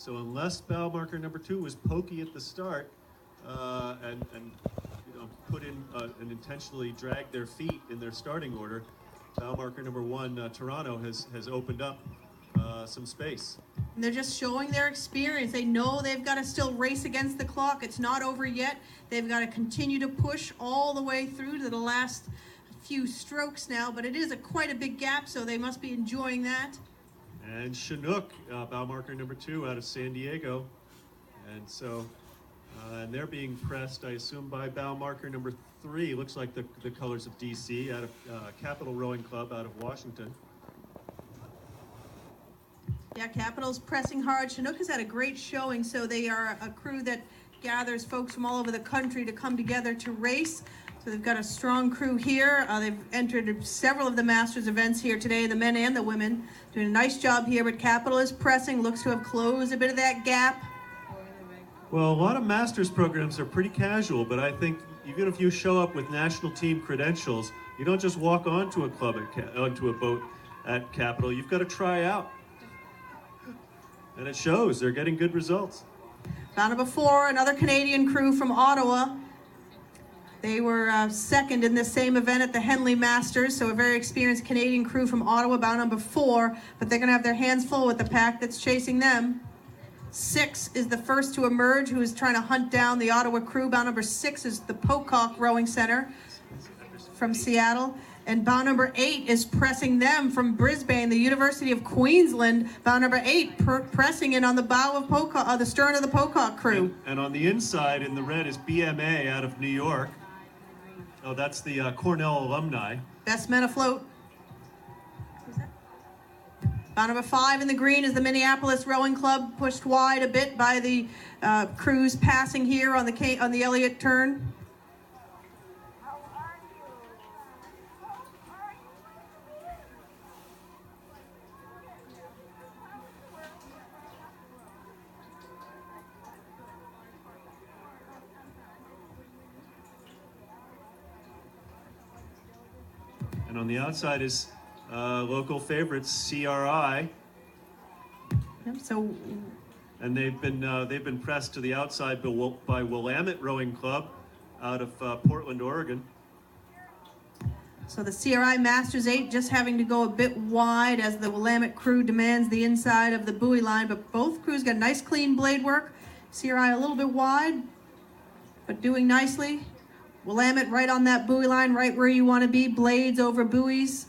So unless bow marker number 2 was pokey at the start and you know, put in and intentionally dragged their feet in their starting order, bow marker number 1, Toronto, has opened up some space. And they're just showing their experience. They know they've got to still race against the clock. It's not over yet. They've got to continue to push all the way through to the last few strokes now, but it is quite a big gap, so they must be enjoying that. And Chinook, bow marker number 2 out of San Diego. And so, and they're being pressed, I assume, by bow marker number 3. Looks like the colors of DC, out of Capital Rowing Club out of Washington. Yeah, Capital's pressing hard. Chinook has had a great showing, so they are a crew that gathers folks from all over the country to come together to race. So they've got a strong crew here. They've entered several of the Masters events here today, the men and the women. Doing a nice job here, but Capital is pressing, looks to have closed a bit of that gap. Well, a lot of Masters programs are pretty casual, but I think even if you show up with national team credentials, you don't just walk onto a club, onto a boat at Capital. You've got to try out. And it shows. They're getting good results. Bow number 4, another Canadian crew from Ottawa. They were second in this same event at the Henley Masters, so a very experienced Canadian crew from Ottawa, bow number 4, but they're going to have their hands full with the pack that's chasing them. 6 is the first to emerge, who is trying to hunt down the Ottawa crew. Bow number 6 is the Pocock Rowing Center from Seattle. And bow number 8 is pressing them from Brisbane, the University of Queensland. Bow number 8 pressing in on the bow of Pocock, the stern of the Pocock crew. And on the inside in the red is BMA out of New York. Oh, that's the Cornell alumni. Best men afloat. Bow number 5 in the green is the Minneapolis Rowing Club, pushed wide a bit by the crews passing here on the Elliott turn. And on the outside is local favorites, CRI. Yep, so, and they've been pressed to the outside by Willamette Rowing Club out of Portland, Oregon. So the CRI Masters 8 just having to go a bit wide as the Willamette crew demands the inside of the buoy line, but both crews got nice clean blade work. CRI a little bit wide, but doing nicely. Willamette right on that buoy line, right where you want to be, blades over buoys.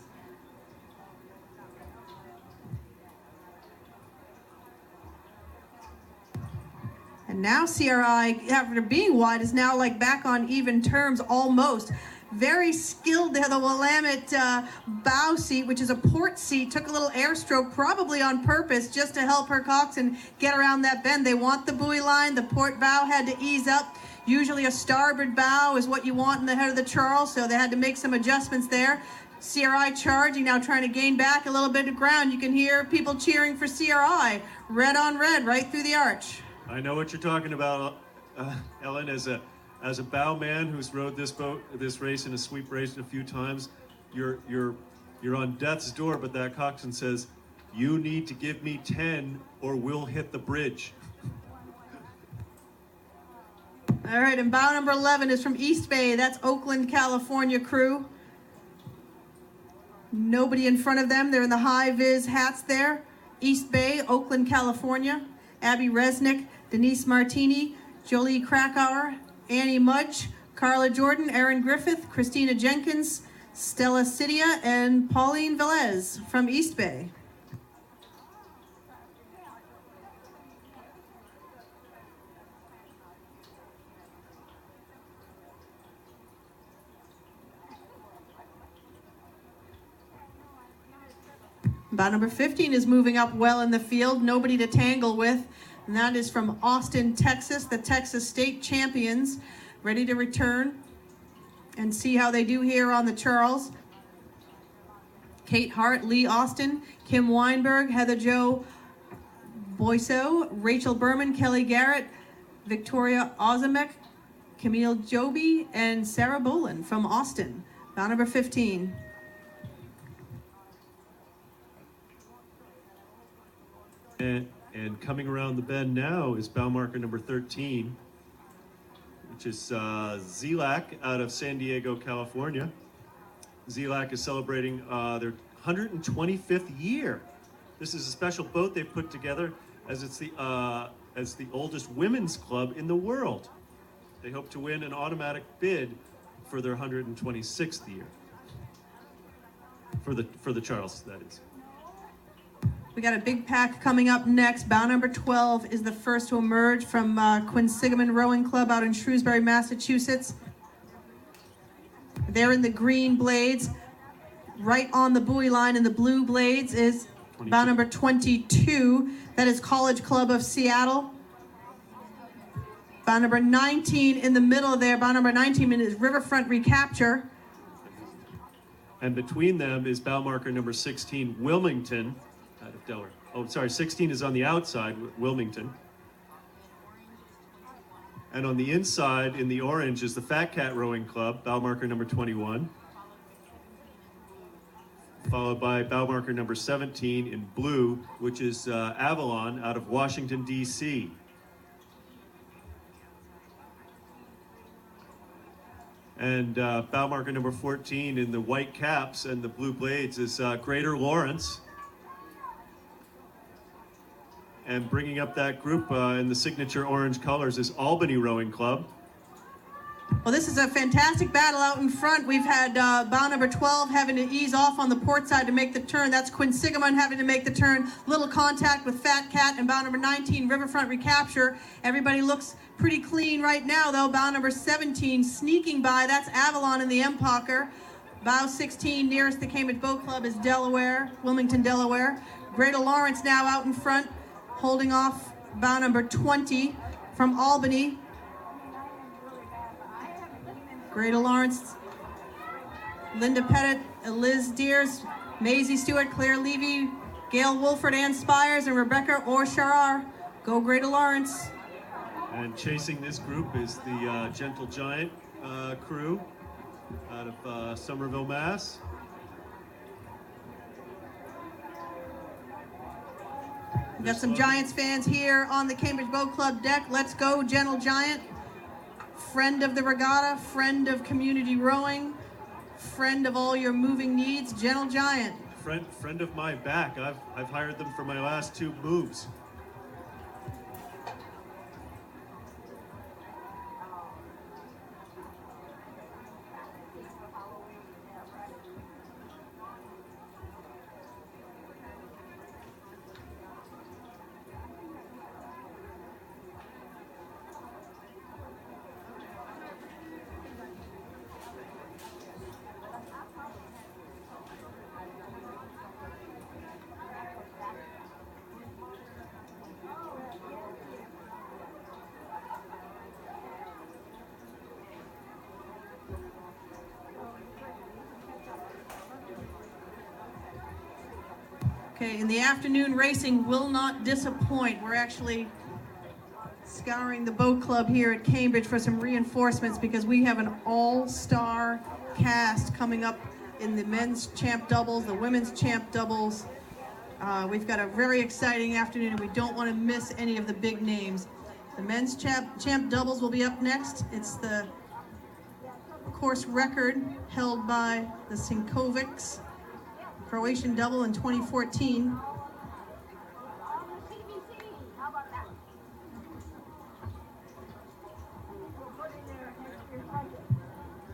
And now CRI, after being wide, is now like back on even terms almost. Very skilled there, the Willamette bow seat, which is a port seat, took a little air stroke, probably on purpose, just to help her coxswain get around that bend. They want the buoy line. The port bow had to ease up. Usually a starboard bow is what you want in the head of the Charles, so they had to make some adjustments there. CRI charging, now trying to gain back a little bit of ground. You can hear people cheering for CRI. Red on red, right through the arch. I know what you're talking about, Ellen, as a bow man who's rowed this race in a sweep race a few times. You're on death's door, but that coxswain says, "You need to give me 10 or we'll hit the bridge." All right, and bow number 11 is from East Bay. That's Oakland, California crew. Nobody in front of them. They're in the high-vis hats there. East Bay, Oakland, California. Abby Resnick, Denise Martini, Jolie Krakauer, Annie Mudge, Carla Jordan, Erin Griffith, Christina Jenkins, Stella Cydia, and Pauline Velez from East Bay. Bow number 15 is moving up well in the field, nobody to tangle with. And that is from Austin, Texas, the Texas State champions, ready to return and see how they do here on the Charles. Kate Hart, Lee Austin, Kim Weinberg, Heather Jo Boyso, Rachel Berman, Kelly Garrett, Victoria Ozimek, Camille Joby, and Sarah Bolin from Austin. Bow number 15. And coming around the bend now is bow marker number 13, which is ZLAC out of San Diego, California. ZLAC is celebrating their 125th year. This is a special boat they've put together as it's the oldest women's club in the world. They hope to win an automatic bid for their 126th year. For the Charles, that is. We got a big pack coming up next. Bow number 12 is the first to emerge from Quinsigamond Rowing Club out in Shrewsbury, Massachusetts. They're in the green blades. Right on the buoy line in the blue blades is 22. Bow number 22. That is College Club of Seattle. Bow number 19 in the middle there. Bow number 19 is Riverfront Recapture. And between them is bow marker number 16, Wilmington, out of Delaware. Oh, sorry, 16 is on the outside, Wilmington. And on the inside, in the orange, is the Fat Cat Rowing Club, bow marker number 21. Followed by bow marker number 17 in blue, which is Avalon out of Washington, D.C. And bow marker number 14 in the white caps and the blue blades is Greater Lawrence. And bringing up that group in the signature orange colors is Albany Rowing Club. Well, this is a fantastic battle out in front. We've had bow number 12 having to ease off on the port side to make the turn. That's Quinsigamond having to make the turn. Little contact with Fat Cat and bow number 19, Riverfront Recapture. Everybody looks pretty clean right now, though. Bow number 17 sneaking by. That's Avalon in the Empauker. Bow 16 nearest the Cambridge Boat Club is Delaware, Wilmington, Delaware. Greater Lawrence now out in front, holding off bow number 20 from Albany. Greater Lawrence, Linda Pettit, Liz Deers, Maisie Stewart, Claire Levy, Gail Wolford, Ann Spires, and Rebecca HOCR. Go Greater Lawrence. And chasing this group is the Gentle Giant crew out of Somerville, Mass. We've got some Giants fans here on the Cambridge Boat Club deck. Let's go, Gentle Giant. Friend of the regatta, friend of community rowing, friend of all your moving needs, Gentle Giant. Friend of my back. I've hired them for my last 2 moves. Okay, in the afternoon, racing will not disappoint. We're actually scouring the boat club here at Cambridge for some reinforcements because we have an all-star cast coming up in the men's champ doubles, the women's champ doubles. We've got a very exciting afternoon and we don't want to miss any of the big names. The men's champ doubles will be up next. It's the course record held by the Sinkovics. Croatian double in 2014.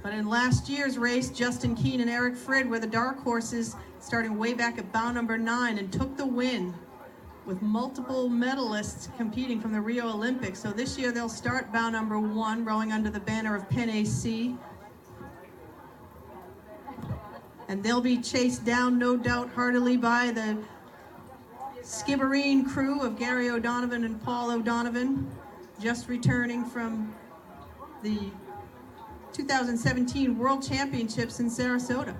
But in last year's race, Justin Keane and Eric Frid were the dark horses, starting way back at bow number 9 and took the win with multiple medalists competing from the Rio Olympics. So this year they'll start bow number 1, rowing under the banner of Penn AC. And they'll be chased down, no doubt, heartily by the Skibbereen crew of Gary O'Donovan and Paul O'Donovan, just returning from the 2017 World Championships in Sarasota.